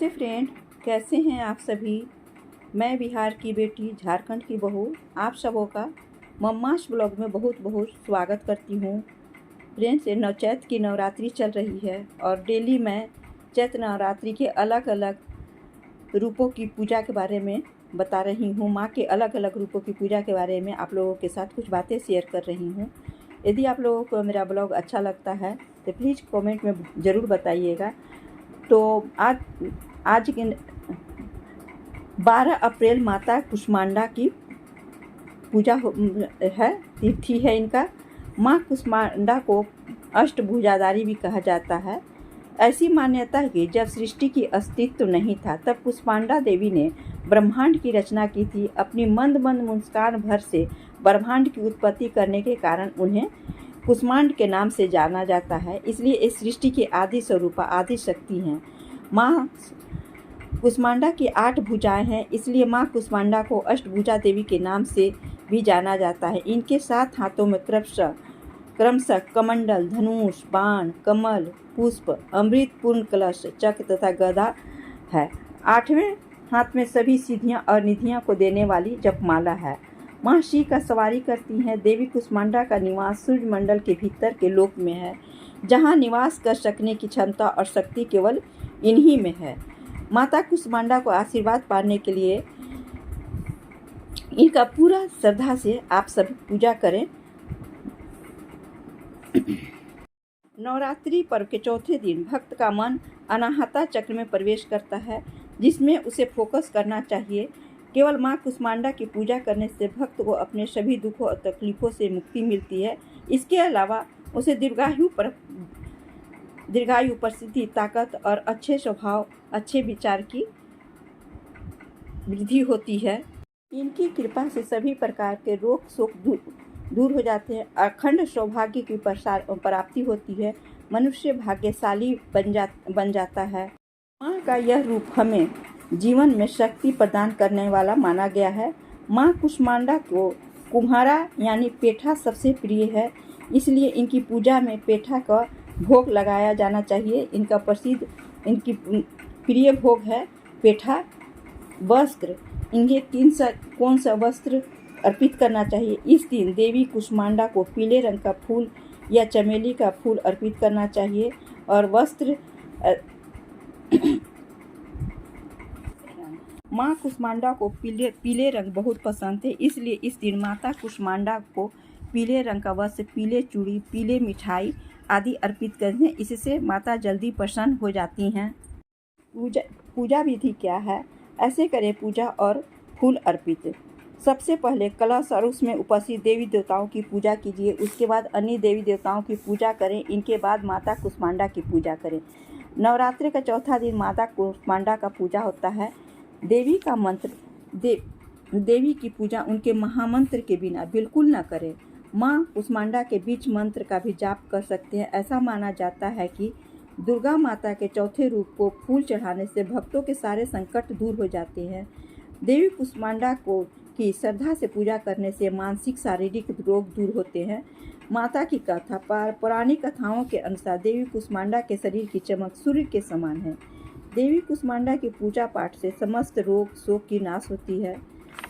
नमस्ते फ्रेंड, कैसे हैं आप सभी। मैं बिहार की बेटी, झारखंड की बहू, आप सबों का मम्मास ब्लॉग में बहुत बहुत स्वागत करती हूँ। फ्रेंड्स, चैत की नवरात्रि चल रही है और डेली मैं चैत नवरात्रि के अलग अलग रूपों की पूजा के बारे में बता रही हूँ। माँ के अलग अलग रूपों की पूजा के बारे में आप लोगों के साथ कुछ बातें शेयर कर रही हूँ। यदि आप लोगों को मेरा ब्लॉग अच्छा लगता है तो प्लीज़ कमेंट में ज़रूर बताइएगा। तो आज के 12 अप्रैल माता कुष्मांडा की पूजा है, तिथि है इनका। माँ कुष्मांडा को अष्टभुजाधारी भी कहा जाता है। ऐसी मान्यता है कि जब सृष्टि की अस्तित्व नहीं था तब कुष्मांडा देवी ने ब्रह्मांड की रचना की थी। अपनी मंद मंद मुस्कान भर से ब्रह्मांड की उत्पत्ति करने के कारण उन्हें कुष्मांड के नाम से जाना जाता है। इसलिए इस सृष्टि की आदि स्वरूपा, आदि शक्ति हैं। माँ कुष्मांडा की 8 भुजाएं हैं, इसलिए माँ कुष्मांडा को अष्टभुजा देवी के नाम से भी जाना जाता है। इनके 7 हाथों में क्रमशः कमंडल, धनुष, बाण, कमल, पुष्प, अमृत पूर्ण कलश, चक्र तथा गदा है। 8वें हाथ में सभी सिद्धियां और निधियां को देने वाली जपमाला है। माँ शिव का सवारी करती हैं। देवी कुष्मांडा का निवास सूर्य मंडल के भीतर के लोक में है, जहाँ निवास कर सकने की क्षमता और शक्ति केवल इन्हीं में है। माता कुष्मांडा को आशीर्वाद पाने के लिए इनका पूरा श्रद्धा से आप सभी पूजा करें। नवरात्रि पर्व के चौथे दिन भक्त का मन अनाहता चक्र में प्रवेश करता है, जिसमें उसे फोकस करना चाहिए। केवल माँ कुष्मांडा की पूजा करने से भक्त को अपने सभी दुखों और तकलीफों से मुक्ति मिलती है। इसके अलावा उसे दीर्घायु, प्रसिद्धि, ताकत और अच्छे स्वभाव, अच्छे विचार की वृद्धि होती है। इनकी कृपा से सभी प्रकार के रोग शोक दूर हो जाते हैं। अखंड सौभाग्य की प्राप्ति होती है। मनुष्य भाग्यशाली बन जाता है। माँ का यह रूप हमें जीवन में शक्ति प्रदान करने वाला माना गया है। माँ कुष्मांडा को कुम्हारा यानी पेठा सबसे प्रिय है, इसलिए इनकी पूजा में पेठा का भोग लगाया जाना चाहिए। इनकी प्रिय भोग है पेठा। वस्त्र, इन्हें कौन सा वस्त्र अर्पित करना चाहिए। इस दिन देवी कुष्मांडा को पीले रंग का फूल या चमेली का फूल अर्पित करना चाहिए। और वस्त्र माँ कुष्मांडा को पीले रंग बहुत पसंद है, इसलिए इस दिन माता कुष्मांडा को पीले रंग का वस्त्र, पीले चूड़ी, पीले मिठाई आदि अर्पित करें। इससे माता जल्दी प्रसन्न हो जाती हैं। पूजा विधि क्या है। ऐसे करें पूजा और फूल अर्पित। सबसे पहले कलश और उसमें उपस्थित देवी देवताओं की पूजा कीजिए। उसके बाद अन्य देवी देवताओं की पूजा करें। इनके बाद माता कुष्मांडा की पूजा करें। नवरात्रि का चौथा दिन माता कुष्मांडा का पूजा होता है। देवी का मंत्र देवी की पूजा उनके महामंत्र के बिना बिल्कुल न करें। माँ कुष्मांडा के बीच मंत्र का भी जाप कर सकते हैं। ऐसा माना जाता है कि दुर्गा माता के चौथे रूप को फूल चढ़ाने से भक्तों के सारे संकट दूर हो जाते हैं। देवी कुष्मांडा को की श्रद्धा से पूजा करने से मानसिक शारीरिक रोग दूर होते हैं। माता की कथा। पौराणिक कथाओं के अनुसार देवी कुष्मांडा के शरीर की चमक सूर्य के समान है। देवी कुष्मांडा की पूजा पाठ से समस्त रोग शोक की नाश होती है।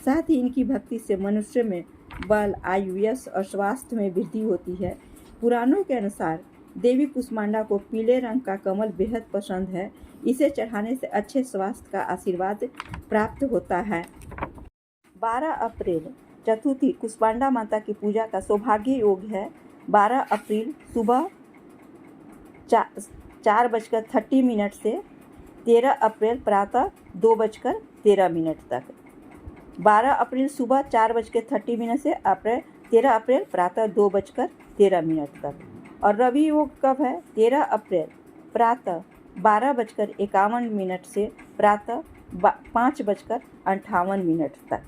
साथ ही इनकी भक्ति से मनुष्य में बल, आयु, यश और स्वास्थ्य में वृद्धि होती है। पुराणों के अनुसार देवी कुष्मांडा को पीले रंग का कमल बेहद पसंद है। इसे चढ़ाने से अच्छे स्वास्थ्य का आशीर्वाद प्राप्त होता है। 12 अप्रैल चतुर्थी कुष्मांडा माता की पूजा का सौभाग्य योग है। 12 अप्रैल सुबह 4:30 से 13 अप्रैल प्रातः 2:13 तक। 12 अप्रैल सुबह 4:30 से 13 अप्रैल प्रातः 2:13 तक। और रवि योग कब है। 13 अप्रैल प्रातः 12:51 से प्रातः 5:58 तक।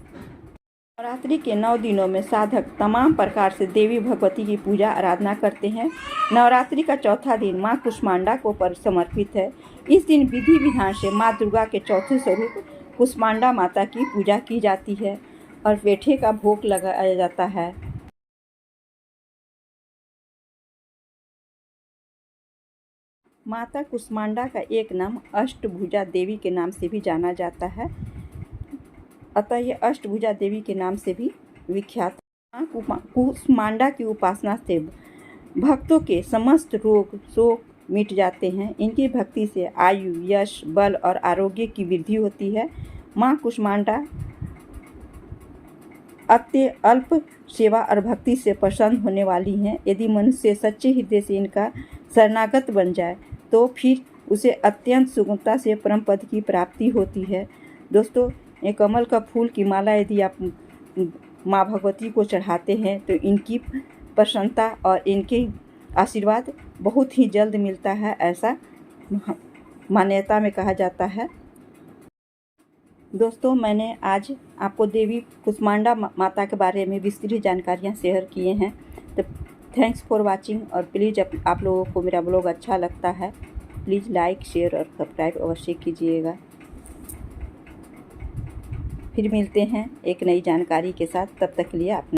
नवरात्रि के 9 दिनों में साधक तमाम प्रकार से देवी भगवती की पूजा आराधना करते हैं। नवरात्रि का चौथा दिन माँ कुष्मांडा को समर्पित है। इस दिन विधि विधान से माँ दुर्गा के चौथे स्वरूप कुष्मांडा माता की पूजा की जाती है और पेठे का भोग लगाया जाता है। माता कुष्मांडा का एक नाम अष्टभुजा देवी के नाम से भी जाना जाता है, अतः ये अष्टभुजा देवी के नाम से भी विख्यात है। माँ कुष्मांडा की उपासना से भक्तों के समस्त रोग शोक मिट जाते हैं। इनकी भक्ति से आयु, यश, बल और आरोग्य की वृद्धि होती है। माँ कुष्मांडा अल्प सेवा और भक्ति से प्रसन्न होने वाली हैं। यदि मनुष्य सच्चे हृदय से इनका शरणागत बन जाए तो फिर उसे अत्यंत सुगमता से परम पद की प्राप्ति होती है। दोस्तों, ये कमल का फूल की माला यदि आप माँ भगवती को चढ़ाते हैं तो इनकी प्रसन्नता और इनके आशीर्वाद बहुत ही जल्द मिलता है, ऐसा मान्यता में कहा जाता है। दोस्तों, मैंने आज आपको देवी कुष्मांडा माता के बारे में विस्तृत जानकारियाँ शेयर किए हैं। तो थैंक्स फॉर वाचिंग, और प्लीज़ आप लोगों को मेरा ब्लॉग अच्छा लगता है प्लीज़ लाइक, शेयर और सब्सक्राइब अवश्य कीजिएगा। फिर मिलते हैं एक नई जानकारी के साथ, तब तक के लिए आप